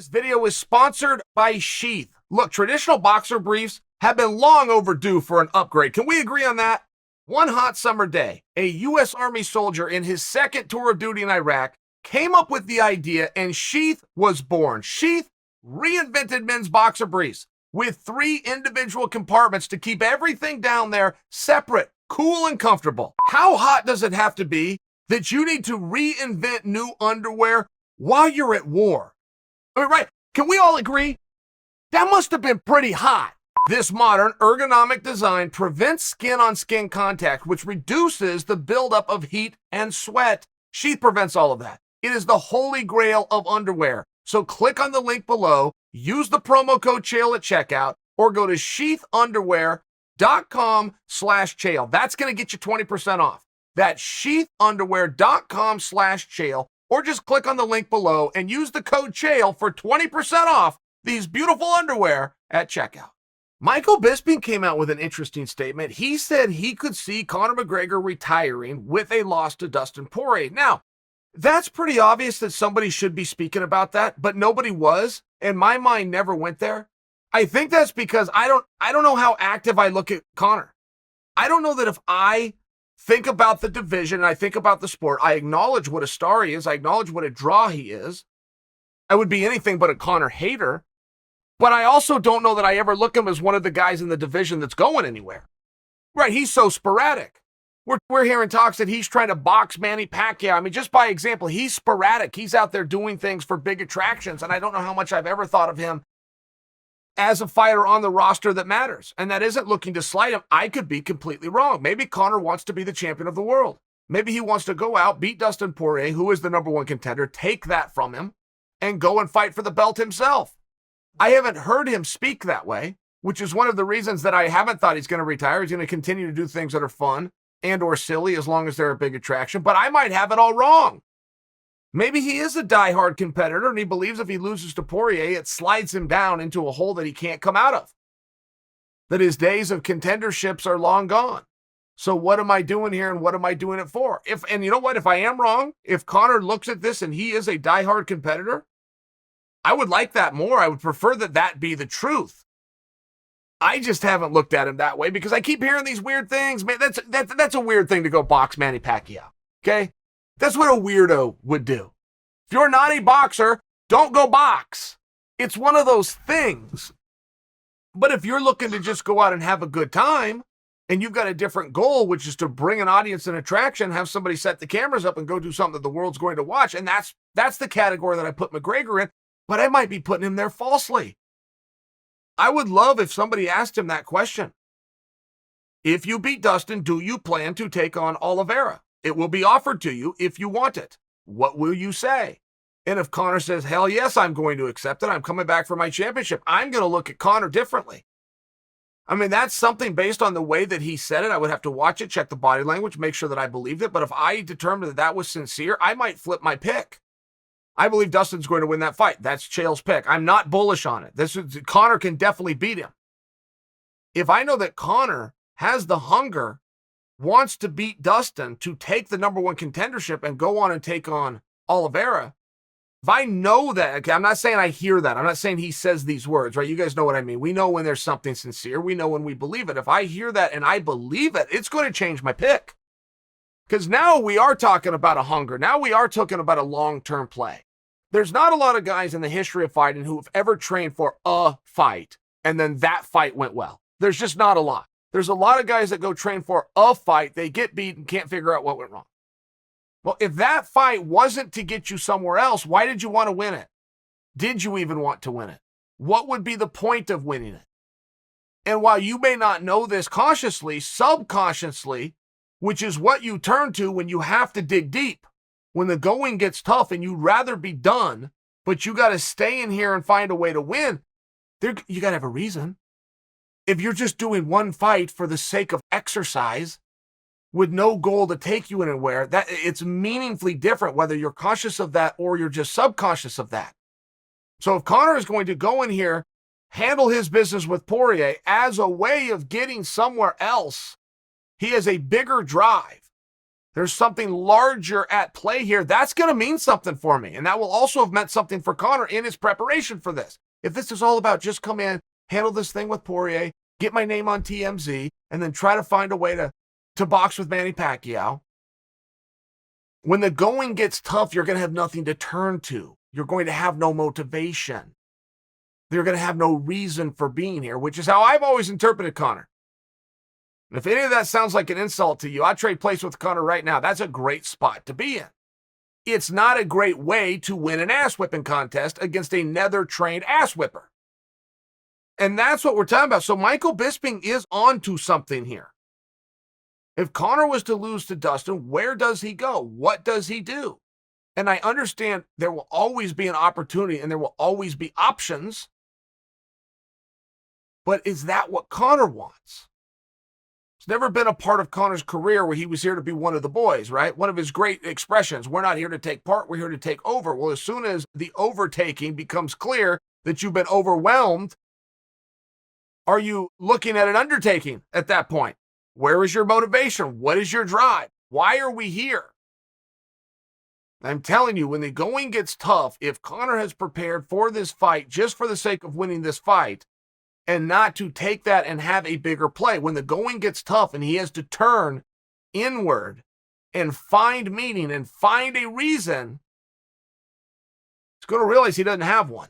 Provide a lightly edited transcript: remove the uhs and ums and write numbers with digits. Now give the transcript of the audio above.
This video is sponsored by Sheath. Look, traditional boxer briefs have been long overdue for an upgrade. Can we agree on that? One hot summer day, a U.S. Army soldier in his second tour of duty in Iraq came up with the idea, and Sheath was born. Sheath reinvented men's boxer briefs with 3 individual compartments to keep everything down there separate, cool, and comfortable. How hot does it have to be that you need to reinvent new underwear while you're at war? I mean, right? Can we all agree? That must have been pretty hot. This modern ergonomic design prevents skin-on-skin contact, which reduces the buildup of heat and sweat. Sheath prevents all of that. It is the holy grail of underwear. So click on the link below, use the promo code Chael at checkout, or go to sheathunderwear.com/Chael. That's going to get you 20% off. That's sheathunderwear.com/Chael, or just click on the link below and use the code Chael for 20% off these beautiful underwear at checkout. Michael Bisping came out with an interesting statement. He said he could see Conor McGregor retiring with a loss to Dustin Poirier. Now, that's pretty obvious that somebody should be speaking about that, but nobody was, and my mind never went there. I think that's because I don't know how active I look at Conor. I don't know that if I think about the division and I think about the sport, I acknowledge what a star he is, I acknowledge what a draw he is. I would be anything but a Conor hater. But I also don't know that I ever look at him as one of the guys in the division that's going anywhere. Right, he's so sporadic. We're hearing talks that he's trying to box Manny Pacquiao. I mean, just by example, he's sporadic. He's out there doing things for big attractions, and I don't know how much I've ever thought of him as a fighter on the roster that matters. And that isn't looking to slight him. I could be completely wrong. Maybe Conor wants to be the champion of the world. Maybe he wants to go out, beat Dustin Poirier, who is the #1 contender, take that from him, and go and fight for the belt himself. I haven't heard him speak that way, which is one of the reasons that I haven't thought he's going to retire. He's going to continue to do things that are fun and or silly as long as they're a big attraction. But I might have it all wrong. Maybe he is a diehard competitor and he believes if he loses to Poirier, it slides him down into a hole that he can't come out of. That his days of contenderships are long gone. So what am I doing here and what am I doing it for? And you know what? If I am wrong, if Conor looks at this and he is a diehard competitor, I would like that more. I would prefer that be the truth. I just haven't looked at him that way because I keep hearing these weird things. Man, that's a weird thing to go box Manny Pacquiao. Okay? That's what a weirdo would do. If you're not a boxer, don't go box. It's one of those things. But if you're looking to just go out and have a good time and you've got a different goal, which is to bring an audience and attraction, have somebody set the cameras up and go do something that the world's going to watch, and that's the category that I put McGregor in. But I might be putting him there falsely. I would love if somebody asked him that question. If you beat Dustin, do you plan to take on Oliveira? It will be offered to you if you want it. What will you say? And if Conor says, hell yes, I'm going to accept it. I'm coming back for my championship. I'm going to look at Conor differently. I mean, that's something based on the way that he said it. I would have to watch it, check the body language, make sure that I believed it. But if I determined that was sincere, I might flip my pick. I believe Dustin's going to win that fight. That's Chael's pick. I'm not bullish on it. Conor can definitely beat him. If I know that Conor has the hunger, wants to beat Dustin to take the #1 contendership and go on and take on Oliveira, if I know that, okay, I'm not saying I hear that. I'm not saying he says these words, right? You guys know what I mean. We know when there's something sincere. We know when we believe it. If I hear that and I believe it, it's going to change my pick. Because now we are talking about a hunger. Now we are talking about a long-term play. There's not a lot of guys in the history of fighting who have ever trained for a fight and then that fight went well. There's just not a lot. There's a lot of guys that go train for a fight, they get beat and can't figure out what went wrong. Well, if that fight wasn't to get you somewhere else, why did you want to win it? Did you even want to win it? What would be the point of winning it? And while you may not know this consciously, subconsciously, which is what you turn to when you have to dig deep, when the going gets tough and you'd rather be done, but you got to stay in here and find a way to win, you got to have a reason. If you're just doing one fight for the sake of exercise with no goal to take you anywhere, that it's meaningfully different whether you're conscious of that or you're just subconscious of that. So if Conor is going to go in here, handle his business with Poirier as a way of getting somewhere else, he has a bigger drive. There's something larger at play here. That's going to mean something for me. And that will also have meant something for Conor in his preparation for this. If this is all about just come in, handle this thing with Poirier, get my name on TMZ, and then try to find a way to box with Manny Pacquiao, when the going gets tough, you're going to have nothing to turn to. You're going to have no motivation. You're going to have no reason for being here, which is how I've always interpreted Conor. And if any of that sounds like an insult to you, I'd trade place with Conor right now. That's a great spot to be in. It's not a great way to win an ass-whipping contest against a nether-trained ass-whipper. And that's what we're talking about. So Michael Bisping is onto something here. If Conor was to lose to Dustin, where does he go? What does he do? And I understand there will always be an opportunity and there will always be options. But is that what Conor wants? It's never been a part of Conor's career where he was here to be one of the boys, right? One of his great expressions, we're not here to take part, we're here to take over. Well, as soon as the overtaking becomes clear that you've been overwhelmed, are you looking at an undertaking at that point? Where is your motivation? What is your drive? Why are we here? I'm telling you, when the going gets tough, if Conor has prepared for this fight just for the sake of winning this fight and not to take that and have a bigger play, when the going gets tough and he has to turn inward and find meaning and find a reason, he's going to realize he doesn't have one.